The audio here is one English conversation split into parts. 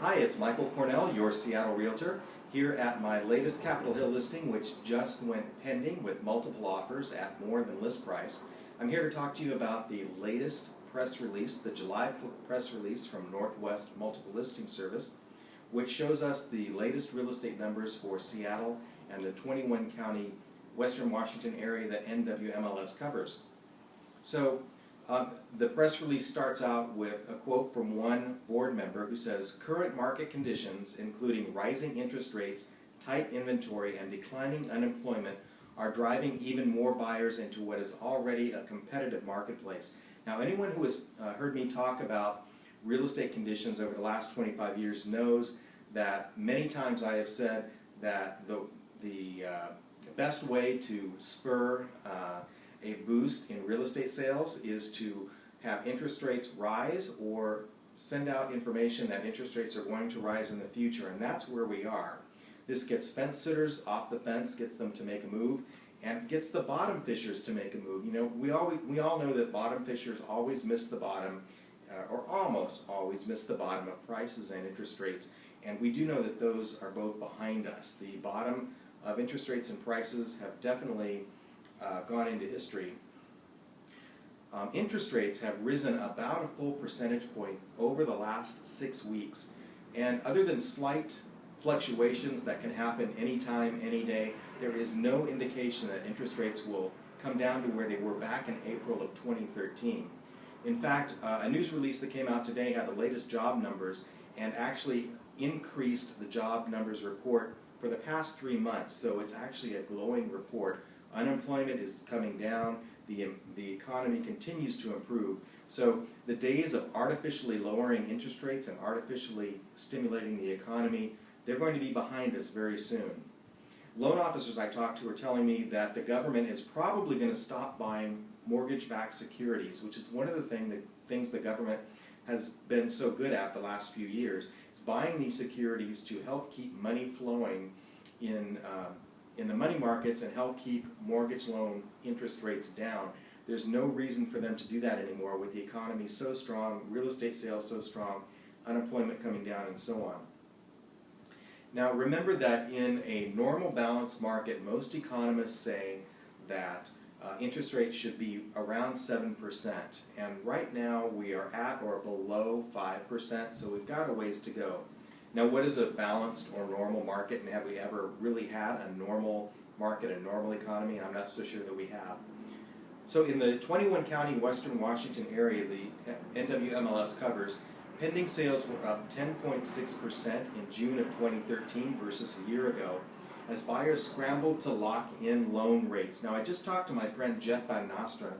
Hi, it's Michael Cornell, your Seattle Realtor, here at my latest Capitol Hill listing, which just went pending with multiple offers at more than list price. I'm here to talk to you about the latest press release, the July press release from Northwest Multiple Listing Service, which shows us the latest real estate numbers for Seattle and the 21 county Western Washington area that NWMLS covers. So the press release starts out with a quote from one board member who says, "Current market conditions, including rising interest rates, tight inventory, and declining unemployment, are driving even more buyers into what is already a competitive marketplace." Now, anyone who has heard me talk about real estate conditions over the last 25 years knows that many times I have said that the best way to spur a boost in real estate sales is to have interest rates rise or send out information that interest rates are going to rise in the future, and that's where we are. This gets fence sitters off the fence, gets them to make a move, and gets the bottom fishers to make a move. You know, we all know that bottom fishers always miss the bottom, or almost always miss the bottom of prices and interest rates, and we do know that those are both behind us. The bottom of interest rates and prices have definitely gone into history. Interest rates have risen about a full percentage point over the last 6 weeks, and other than slight fluctuations that can happen anytime, any day, there is no indication that interest rates will come down to where they were back in April of 2013. In fact, a news release that came out today had the latest job numbers and actually increased the job numbers report for the past 3 months, so it's actually a glowing report. Unemployment is coming down, the economy continues to improve. So the days of artificially lowering interest rates and artificially stimulating the economy, they're going to be behind us very soon. Loan officers I talked to are telling me that the government is probably going to stop buying mortgage-backed securities, which is one of the things the government has been so good at the last few years, is buying these securities to help keep money flowing in the money markets and help keep mortgage loan interest rates down. There's no reason for them to do that anymore with the economy so strong, real estate sales so strong, unemployment coming down, and so on. Now remember that in a normal balanced market, most economists say that interest rates should be around 7%, and right now we are at or below 5%, so we've got a ways to go. Now, what is a balanced or normal market, and have we ever really had a normal market, a normal economy? I'm not so sure that we have. So in the 21 county Western Washington area the NWMLS covers, pending sales were up 10.6% in June of 2013 versus a year ago, as buyers scrambled to lock in loan rates. Now, I just talked to my friend Jeff Van Nostrand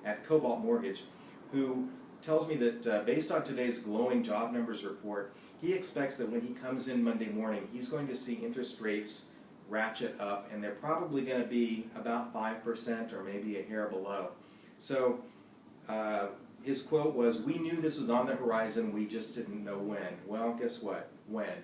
at Cobalt Mortgage, who tells me that based on today's glowing job numbers report, he expects that when he comes in Monday morning, he's going to see interest rates ratchet up, and they're probably going to be about 5% or maybe a hair below. So his quote was, "We knew this was on the horizon, we just didn't know when." Well, guess what? When?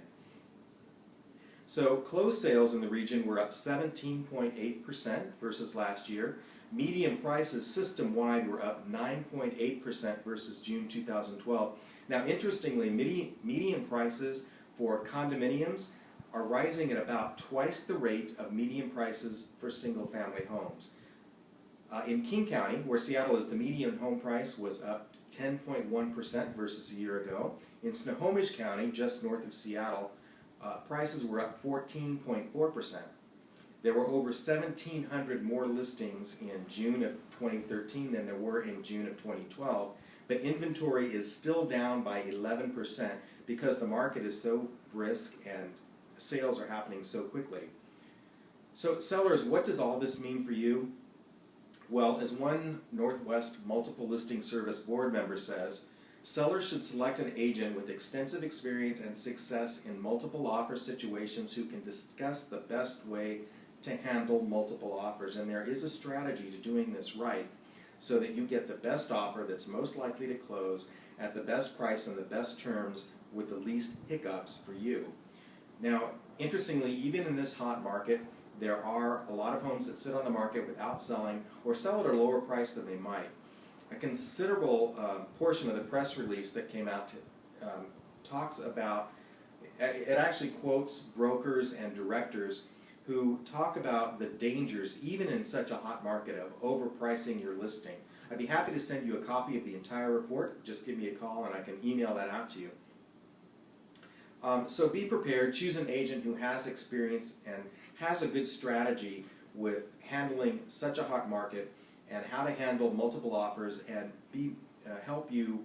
So closed sales in the region were up 17.8% versus last year. Median prices system-wide were up 9.8% versus June 2012. Now, interestingly, median prices for condominiums are rising at about twice the rate of median prices for single-family homes. In King County, where Seattle is, the median home price was up 10.1% versus a year ago. In Snohomish County, just north of Seattle, prices were up 14.4%. There were over 1,700 more listings in June of 2013 than there were in June of 2012, but inventory is still down by 11% because the market is so brisk and sales are happening so quickly. So sellers, what does all this mean for you? Well, as one Northwest Multiple Listing Service board member says, sellers should select an agent with extensive experience and success in multiple offer situations who can discuss the best way to handle multiple offers, and there is a strategy to doing this right so that you get the best offer that's most likely to close at the best price and the best terms with the least hiccups for you. Now, interestingly, even in this hot market, there are a lot of homes that sit on the market without selling or sell at a lower price than they might. A considerable portion of the press release that came out talks about, it actually quotes brokers and directors who talk about the dangers, even in such a hot market, of overpricing your listing. I'd be happy to send you a copy of the entire report. Just give me a call and I can email that out to you. So be prepared. Choose an agent who has experience and has a good strategy with handling such a hot market and how to handle multiple offers and help you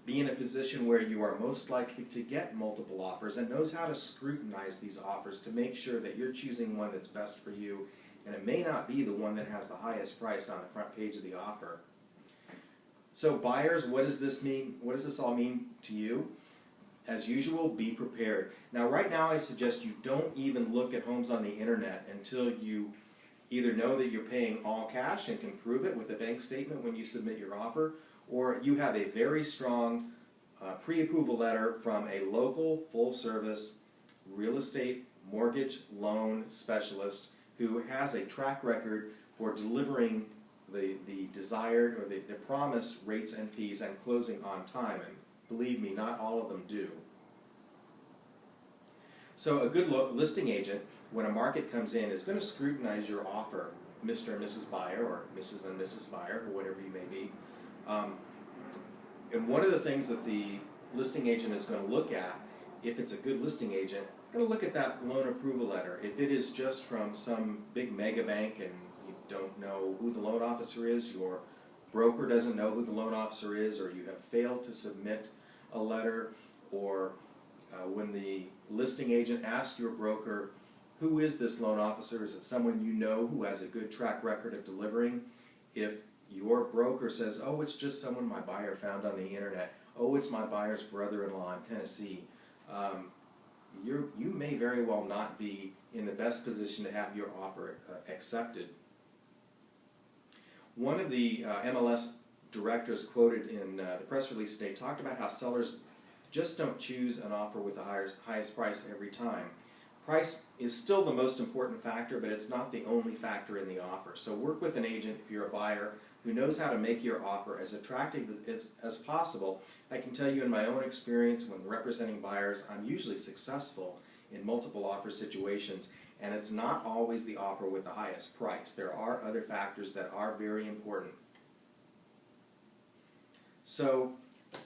be in a position where you are most likely to get multiple offers, and knows how to scrutinize these offers to make sure that you're choosing one that's best for you, and it may not be the one that has the highest price on the front page of the offer. So buyers, what does this mean? What does this all mean to you? As usual, be prepared. Now right now I suggest you don't even look at homes on the internet until you either know that you're paying all cash and can prove it with a bank statement when you submit your offer, or you have a very strong pre-approval letter from a local full-service real estate mortgage loan specialist who has a track record for delivering the desired or the promised rates and fees and closing on time. And believe me, not all of them do. So a good listing agent, when a market comes in, is going to scrutinize your offer, Mr. and Mrs. Buyer, or Mrs. and Mrs. Buyer, or whatever you may be. And one of the things that the listing agent is going to look at, if it's a good listing agent, going to look at that loan approval letter. If it is just from some big mega bank and you don't know who the loan officer is, your broker doesn't know who the loan officer is, or you have failed to submit a letter, or when the listing agent asks your broker, who is this loan officer? Is it someone you know who has a good track record of delivering? If your broker says, oh, it's just someone my buyer found on the internet, oh, it's my buyer's brother-in-law in Tennessee, you may very well not be in the best position to have your offer accepted. One of the MLS directors quoted in the press release today talked about how sellers just don't choose an offer with the highest price every time. Price is still the most important factor, but it's not the only factor in the offer. So work with an agent if you're a buyer who knows how to make your offer as attractive as possible. I can tell you in my own experience when representing buyers, I'm usually successful in multiple offer situations, and it's not always the offer with the highest price. There are other factors that are very important. So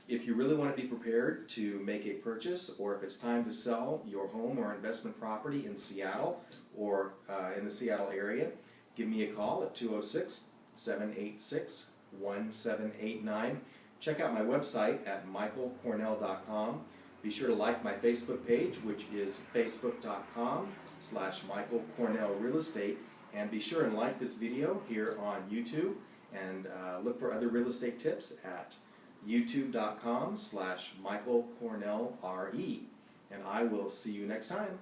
if you really want to be prepared to make a purchase, or if it's time to sell your home or investment property in Seattle or in the Seattle area, give me a call at 206-786-1789. Check out my website at michaelcornell.com. Be sure to like my Facebook page, which is facebook.com/michaelcornellrealestate, and be sure and like this video here on YouTube, and look for other real estate tips at youtube.com/michaelcornellre. And I will see you next time.